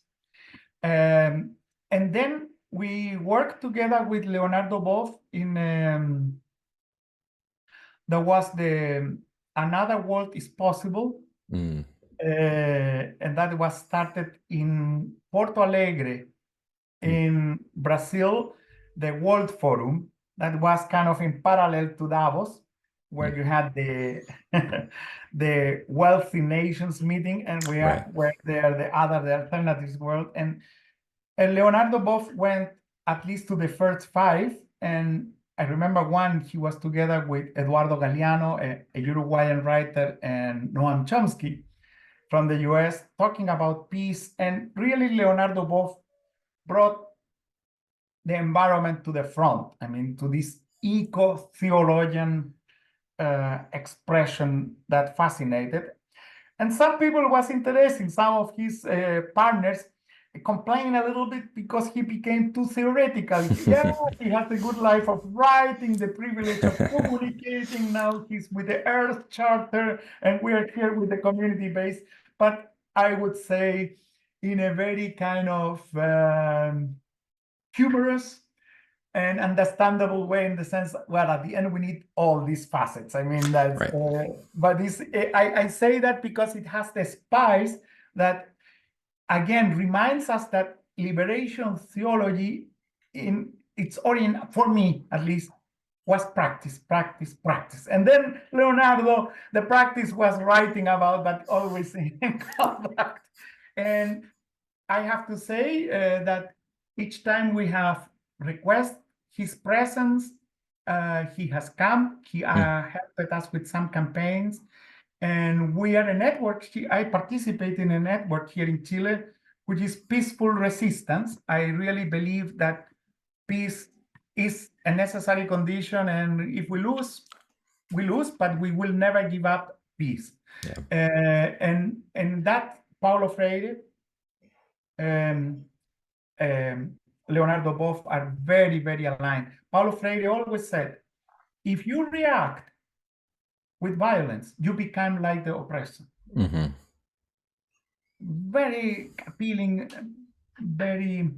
And then we worked together with Leonardo Boff in, there was Another World is Possible. And that was started in Porto Alegre, in Brazil, the World Forum. That was kind of in parallel to Davos, where you had the wealthy nations meeting, and where there the alternatives world. And Leonardo Boff went at least to the first 5. And I remember one, he was together with Eduardo Galeano, a Uruguayan writer, and Noam Chomsky from the US, talking about peace. And really, Leonardo Boff brought the environment to the front. I mean, to this eco-theologian expression that fascinated. And some people was interesting. Some of his partners complained a little bit because he became too theoretical. He has the good life of writing, the privilege of communicating. Now he's with the Earth Charter, and we are here with the community base. But I would say in a very kind of humorous and understandable way, in the sense that, well, at the end we need all these facets. I mean, that's but this I say that because it has the spice that again reminds us that liberation theology in its origin, for me at least, was practice. And then Leonardo, the practice was writing about, but always in contact. And I have to say that each time we have request his presence, he has come. He helped us with some campaigns, and we are a network. I participate in a network here in Chile, which is Peaceful Resistance. I really believe that peace is a necessary condition, and if we lose, we lose, but we will never give up peace. Yeah. And that Paulo Freire, Leonardo both are very, very aligned. Paulo Freire always said, if you react with violence, you become like the oppressor. Mm-hmm. Very appealing, very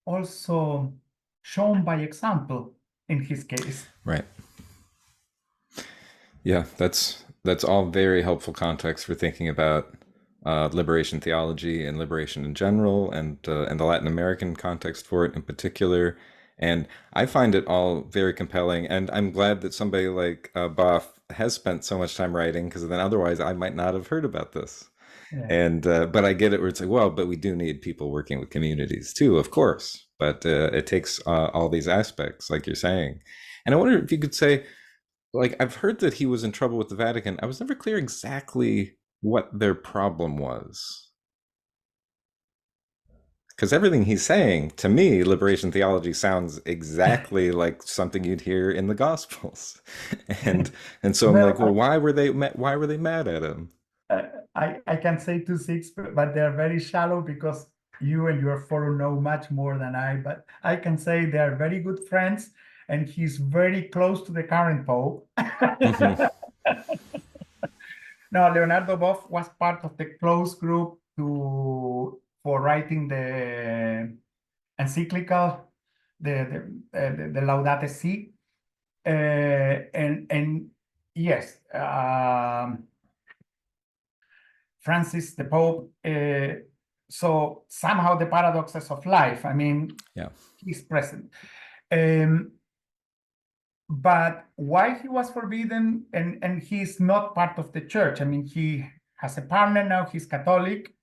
also shown by example in his case. Right. Yeah, that's all very helpful context for thinking about liberation theology and liberation in general, and the Latin American context for it in particular. And I find it all very compelling, and I'm glad that somebody like Boff has spent so much time writing, because then otherwise I might not have heard about this. Yeah. And but I get it where it's like, well, but we do need people working with communities too, of course. But it takes all these aspects, like you're saying. And I wonder if you could say, like, I've heard that he was in trouble with the Vatican. I was never clear exactly what their problem was. Because everything he's saying, to me, liberation theology sounds exactly like something you'd hear in the Gospels. and so I'm like, well, why were they mad at him? I can say 2-6, but they're very shallow, because you and your forum know much more than I, but I can say they are very good friends, and he's very close to the current Pope. Mm-hmm. No, Leonardo Boff was part of the close group for writing the encyclical, the Laudate Si, and yes, Francis the Pope. So somehow the paradoxes of life, I mean, Yeah, he's present. But why he was forbidden, and he's not part of the church. I mean, he has a partner now, he's Catholic,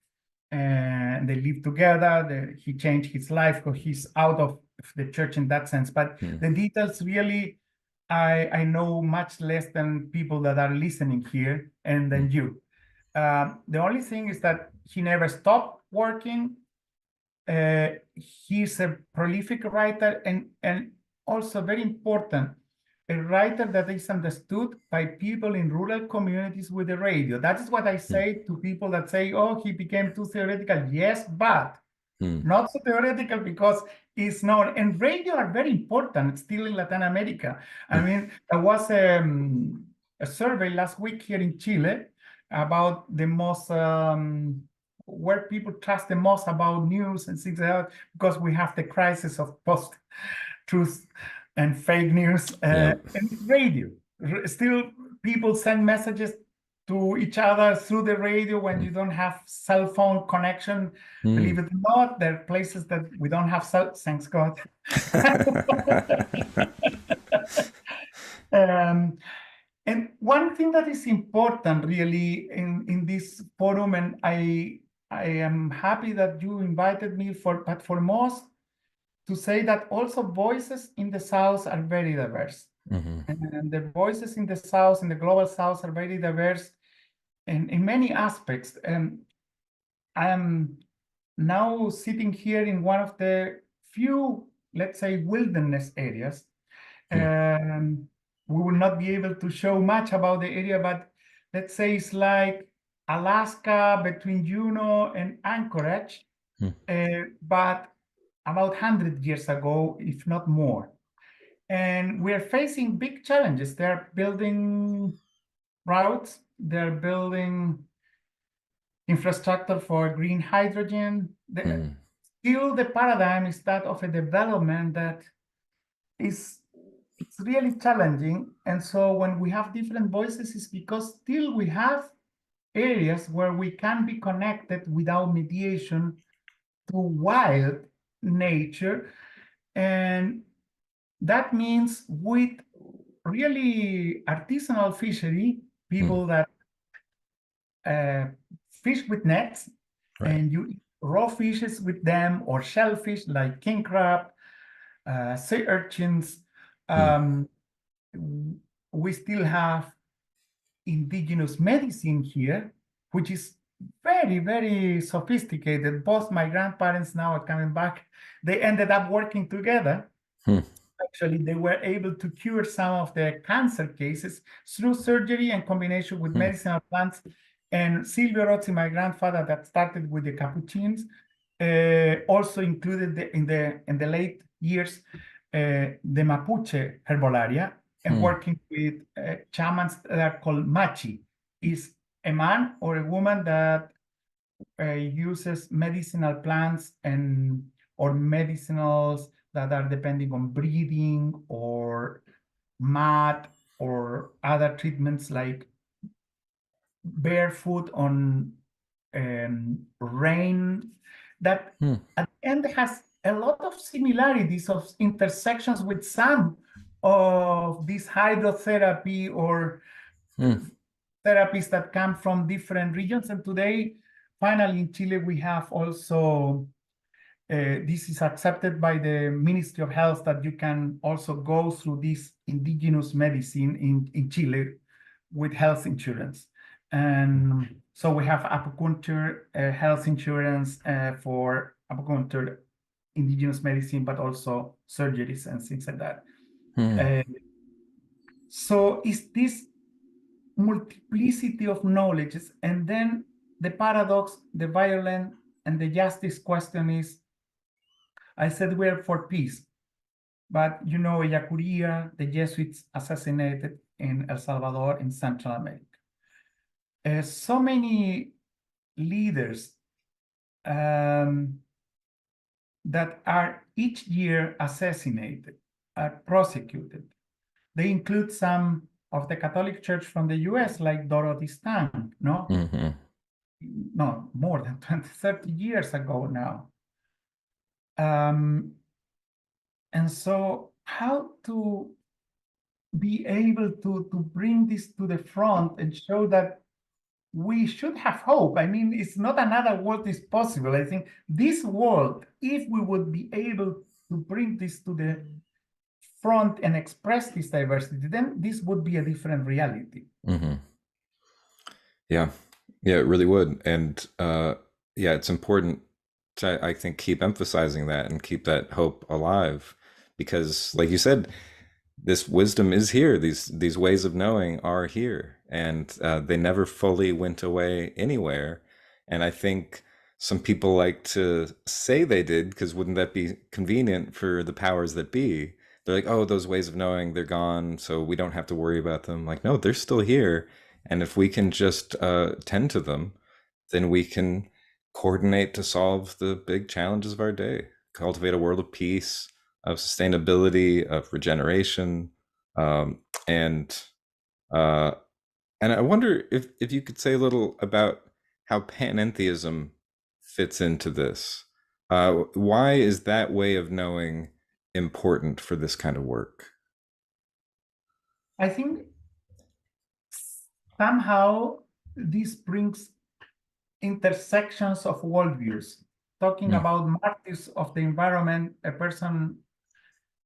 and they live together. He changed his life, because he's out of the church in that sense. But the details really, I know much less than people that are listening here, and than you. The only thing is that he never stopped working. He's a prolific writer, and also very important, a writer that is understood by people in rural communities with the radio. That is what I say to people that say, oh, he became too theoretical. Yes, but not so theoretical, because it's known. And radio are very important still in Latin America. I mean, there was a survey last week here in Chile about the most, where people trust the most about news and things like that, because we have the crisis of post-truth and fake news, and radio. Still, people send messages to each other through the radio when you don't have cell phone connection. Believe it or not, there are places that we don't have thanks God. And one thing that is important really in this forum, and I am happy that you invited me but for most, to say that also voices in the South are very diverse. And the voices in the South, in the global South, are very diverse in many aspects. And I am now sitting here in one of the few, let's say, wilderness areas. We will not be able to show much about the area, but let's say it's like Alaska between Juneau and Anchorage, but about 100 years ago, if not more. And we're facing big challenges. They're building routes, they're building infrastructure for green hydrogen. Still, the paradigm is that of a development that it's really challenging. And so when we have different voices, it's because still we have areas where we can be connected without mediation to wild nature. And that means with really artisanal fishery, people that fish with nets, and you eat raw fishes with them, or shellfish like king crab, sea urchins. We still have indigenous medicine here, which is very, very sophisticated. Both my grandparents now are coming back. They ended up working together Hmm. Actually, they were able to cure some of the cancer cases through surgery and combination with medicinal plants. And Silvio Rozzi, my grandfather, that started with the Capuchins, also included in the late years the Mapuche herbolaria, and working with shamans that are called machi. Is a man or a woman that uses medicinal plants or medicinals that are depending on breathing or mat or other treatments like barefoot on rain, that at the end has a lot of similarities of intersections with some of this hydrotherapy or therapies that come from different regions. And today, finally, in Chile, we have also, this is accepted by the Ministry of Health, that you can also go through this indigenous medicine in Chile with health insurance. And so we have acupuncture, health insurance for acupuncture, indigenous medicine, but also surgeries and things like that. So is this multiplicity of knowledges, and then the paradox, the violence, and the justice question is, I said we're for peace, but you know, Yacuria, the Jesuits assassinated in El Salvador in Central America. So many leaders that are each year assassinated, are prosecuted. They include some of the Catholic Church from the US, like Dorothy Stang, no? No, more than 20, 30 years ago now. And so how to be able to bring this to the front and show that we should have hope. I mean, it's not another world is possible. I think this world, if we would be able to bring this to the front and express this diversity, then this would be a different reality. Yeah, it really would. And yeah, it's important to, I think, keep emphasizing that and keep that hope alive, because like you said, this wisdom is here. These ways of knowing are here, and they never fully went away anywhere. And I think some people like to say they did, because wouldn't that be convenient for the powers that be? They're like, oh, those ways of knowing, they're gone, so we don't have to worry about them. Like, no, they're still here. And if we can just tend to them, then we can coordinate to solve the big challenges of our day, cultivate a world of peace, of sustainability, of regeneration, and I wonder if you could say a little about how panentheism fits into this. Why is that way of knowing important for this kind of work? I think somehow this brings intersections of worldviews. Talking about martyrs of the environment, a person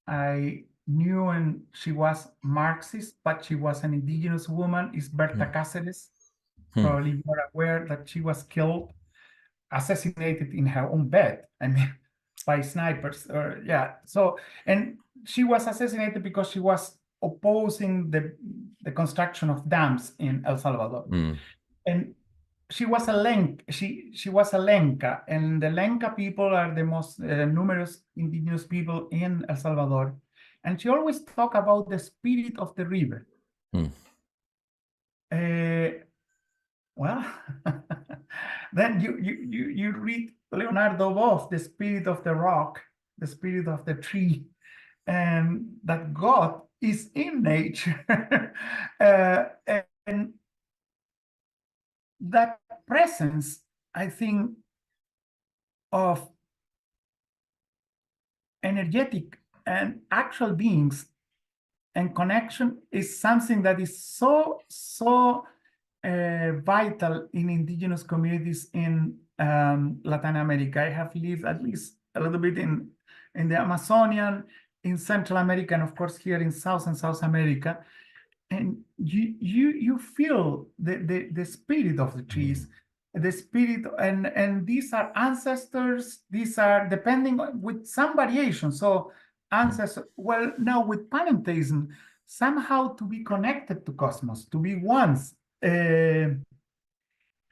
I knew, and she was Marxist, but she was an indigenous woman, is Berta Cáceres. Probably you are aware that she was killed, assassinated in her own bed, I mean, by snipers. So, and she was assassinated because she was opposing the construction of dams in El Salvador. And she was a she was a Lenca, and the Lenca people are the most numerous indigenous people in El Salvador. And she always talked about the spirit of the river. Well, then you read Leonardo Boff, the spirit of the rock, the spirit of the tree, and that God is in nature. And that presence, I think, of energetic and actual beings and connection is something that is so vital in indigenous communities in Latin America. I have lived at least a little bit in the Amazonian, in Central America, and of course here in South and South America. And you feel the spirit of the trees, the spirit, and these are ancestors. These are depending on, with some variation. So answers, well, no, with panentheism, somehow to be connected to cosmos, to be once,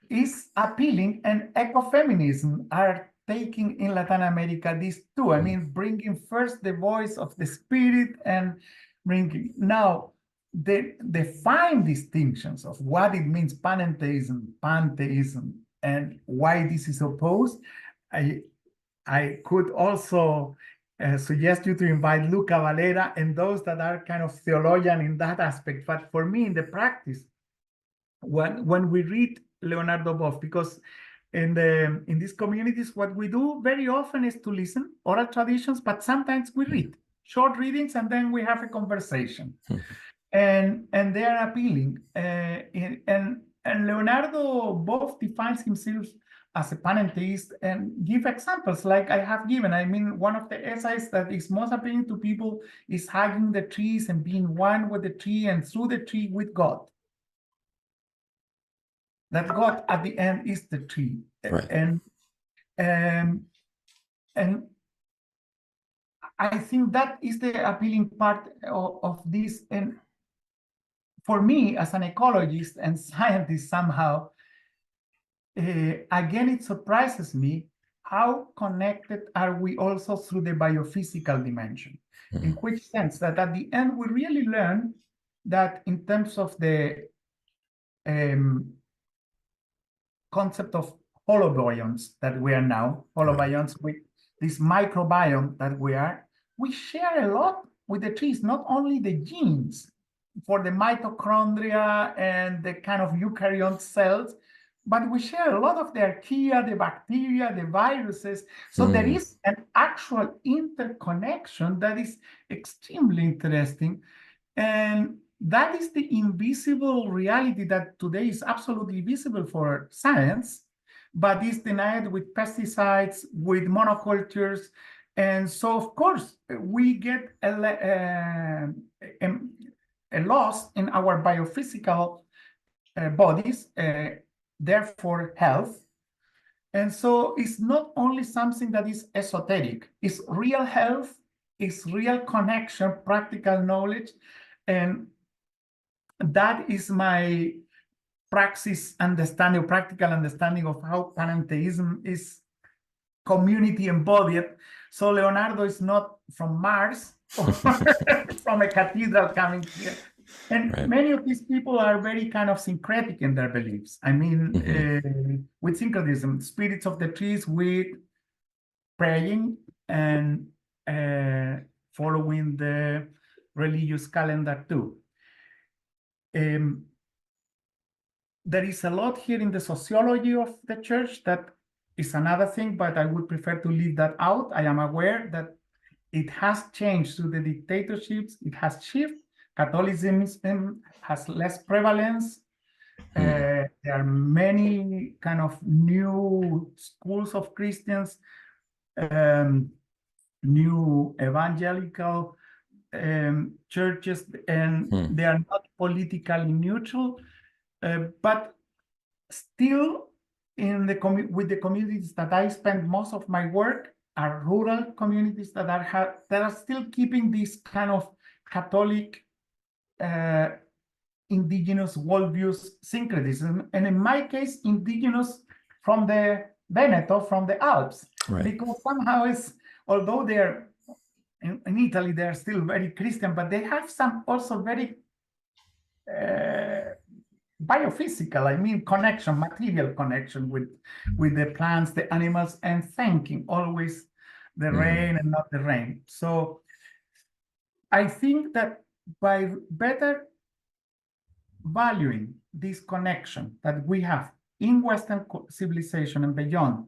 is appealing, and ecofeminism are taking in Latin America this too. I mean, bringing first the voice of the spirit and bringing now the fine distinctions of what it means panentheism, pantheism, and why this is opposed. I could also suggest you to invite Luca Valera and those that are kind of theologian in that aspect. But for me, in the practice, when we read Leonardo Boff, because in these communities, what we do very often is to listen, oral traditions, but sometimes we read short readings and then we have a conversation. And they are appealing. And Leonardo Boff defines himself as a panentheist and give examples like I have given. I mean, one of the essays that is most appealing to people is hugging the trees and being one with the tree and through the tree with God. That God at the end is the tree. Right. And I think that is the appealing part of this. And for me, as an ecologist and scientist somehow, again, it surprises me how connected are we also through the biophysical dimension. In which sense that at the end, we really learn that in terms of the concept of holobionts that we are now, holobionts with this microbiome that we share a lot with the trees, not only the genes for the mitochondria and the kind of eukaryote cells, but we share a lot of the archaea, the bacteria, the viruses. So there is an actual interconnection that is extremely interesting. And that is the invisible reality that today is absolutely visible for science, but is denied with pesticides, with monocultures. And so, of course, we get a loss in our biophysical bodies, therefore health. And so it's not only something that is esoteric, it's real health, it's real connection, practical knowledge. And that is my praxis understanding, practical understanding of how panentheism is community embodied. So Leonardo is not from Mars or from a cathedral coming here. And many of these people are very kind of syncretic in their beliefs. I mean, with syncretism, spirits of the trees with praying and following the religious calendar too. There is a lot here in the sociology of the church that is another thing, but I would prefer to leave that out. I am aware that it has changed through the dictatorships. It has shifted. Catholicism has less prevalence. There are many kind of new schools of Christians, new evangelical churches, and they are not politically neutral, but still with the communities that I spend most of my work are rural communities that are still keeping this kind of Catholic indigenous worldviews syncretism, and in my case, indigenous from the Veneto, from the Alps, because somehow although they're in Italy, they're still very Christian, but they have some also very biophysical, I mean, connection, material connection with the plants, the animals, and thanking always the rain and not the rain. So I think that by better valuing this connection that we have in Western civilization and beyond,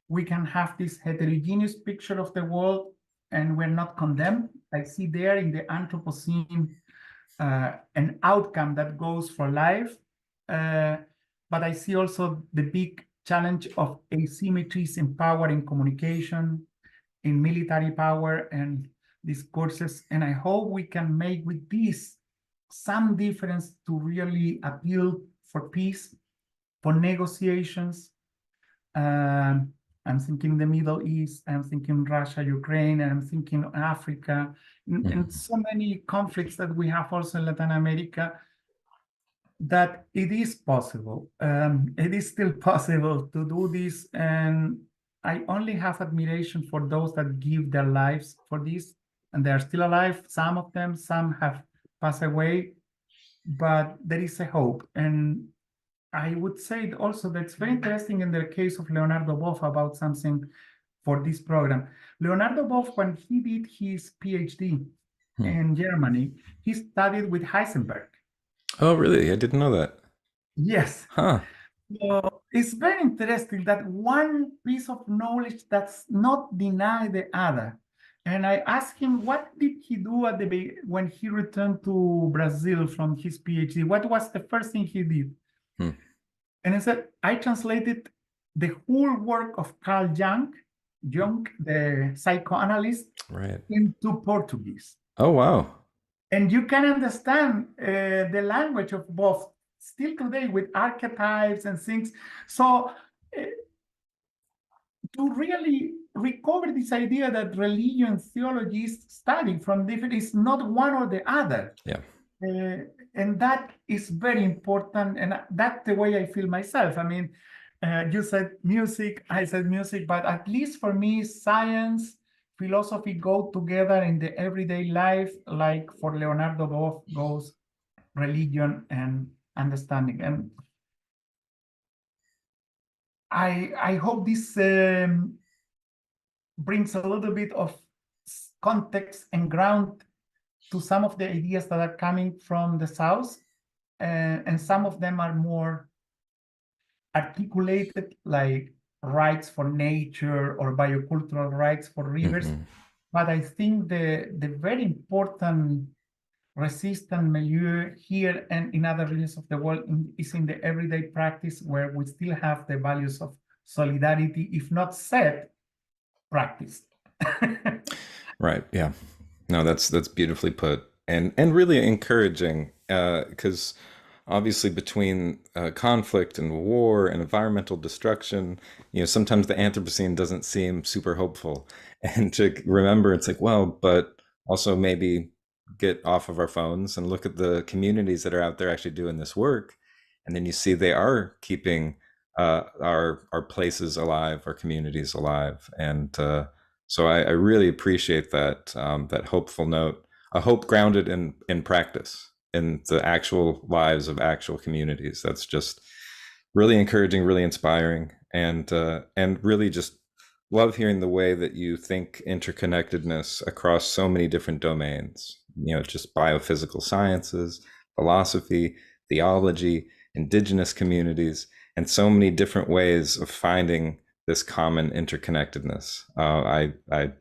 we can have this heterogeneous picture of the world, and we're not condemned. I see there in the Anthropocene an outcome that goes for life, but I see also the big challenge of asymmetries in power, in communication, in military power and discourses. And I hope we can make with this some difference to really appeal for peace, for negotiations, I'm thinking the Middle East, I'm thinking Russia, Ukraine, and I'm thinking Africa, and so many conflicts that we have also in Latin America, that it is possible. It is still possible to do this. And I only have admiration for those that give their lives for this. And they're still alive, some of them, some have passed away, but there is a hope. And I would say also that's very interesting in the case of Leonardo Boff about something for this program. Leonardo Boff, when he did his PhD in Germany, he studied with Heisenberg. Oh, really? I didn't know that. Yes. Huh. So it's very interesting that one piece of knowledge that's not deny the other. And I asked him, what did he do when he returned to Brazil from his PhD? What was the first thing he did? And he said, I translated the whole work of Carl Jung, the psychoanalyst, into Portuguese. Oh, wow. And you can understand the language of both still today with archetypes and things. So to really recover this idea that religion theology is studying from different, is not one or the other. Yeah. And that is very important. And that's the way I feel myself. I mean, you said music, I said music, but at least for me, science, philosophy go together in the everyday life, like for Leonardo Boff goes religion and understanding. And I hope this brings a little bit of context and ground to some of the ideas that are coming from the South, and some of them are more articulated, like rights for nature or biocultural rights for rivers. But I think the very important resistant milieu here and in other regions of the world is in the everyday practice, where we still have the values of solidarity, if not said, practiced. Right. Yeah. No, that's beautifully put, and really encouraging, because obviously between conflict and war and environmental destruction, sometimes the Anthropocene doesn't seem super hopeful, and to remember it's like, well, but also maybe get off of our phones and look at the communities that are out there actually doing this work, and then you see they are keeping our places alive, our communities alive, and so I really appreciate that that hopeful note, a hope grounded in practice, in the actual lives of actual communities. That's just really encouraging, really inspiring, and really just love hearing the way that you think interconnectedness across so many different domains. Just biophysical sciences, philosophy, theology, indigenous communities, and so many different ways of finding this common interconnectedness. I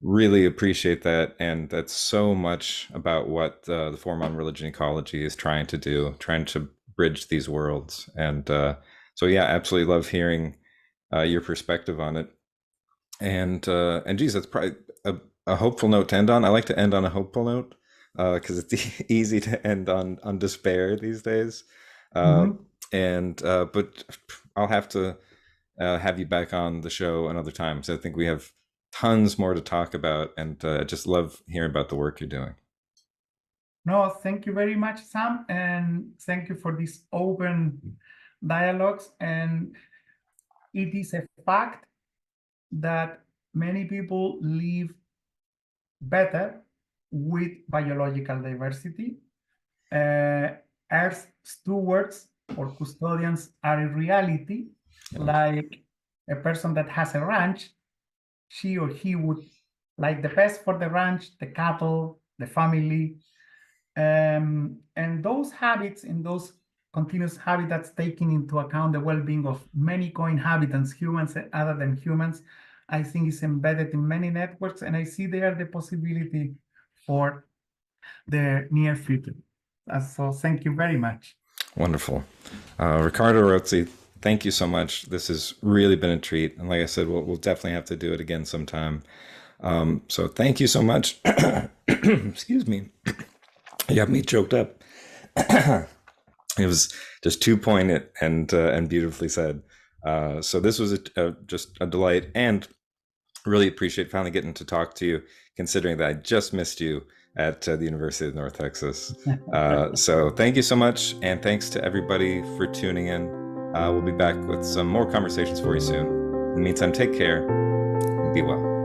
really appreciate that, and that's so much about what the Forum on Religion and Ecology is trying to do, trying to bridge these worlds. And so yeah, absolutely love hearing your perspective on it. And geez, that's probably a hopeful note to end on. I like to end on a hopeful note because it's easy to end on despair these days. And but I'll have to have you back on the show another time. So I think we have tons more to talk about, and just love hearing about the work you're doing. No, thank you very much, Sam, and thank you for these open dialogues. And it is a fact that many people live better with biological diversity. Earth stewards or custodians are a reality, like a person that has a ranch. She or he would like the best for the ranch, the cattle, the family. And those habits in those continuous habitats, taking into account the well-being of many co-inhabitants, humans and other than humans, I think is embedded in many networks. And I see there the possibility for the near future. So thank you very much. Wonderful. Ricardo Rozzi, thank you so much. This has really been a treat. And like I said, we'll definitely have to do it again sometime. So thank you so much. Excuse me. You got me choked up. It was just too poignant and beautifully said. So this was just a delight, and really appreciate finally getting to talk to you, considering that I just missed you at the University of North Texas. So thank you so much, and thanks to everybody for tuning in. We'll be back with some more conversations for you soon. In the meantime, take care and be well.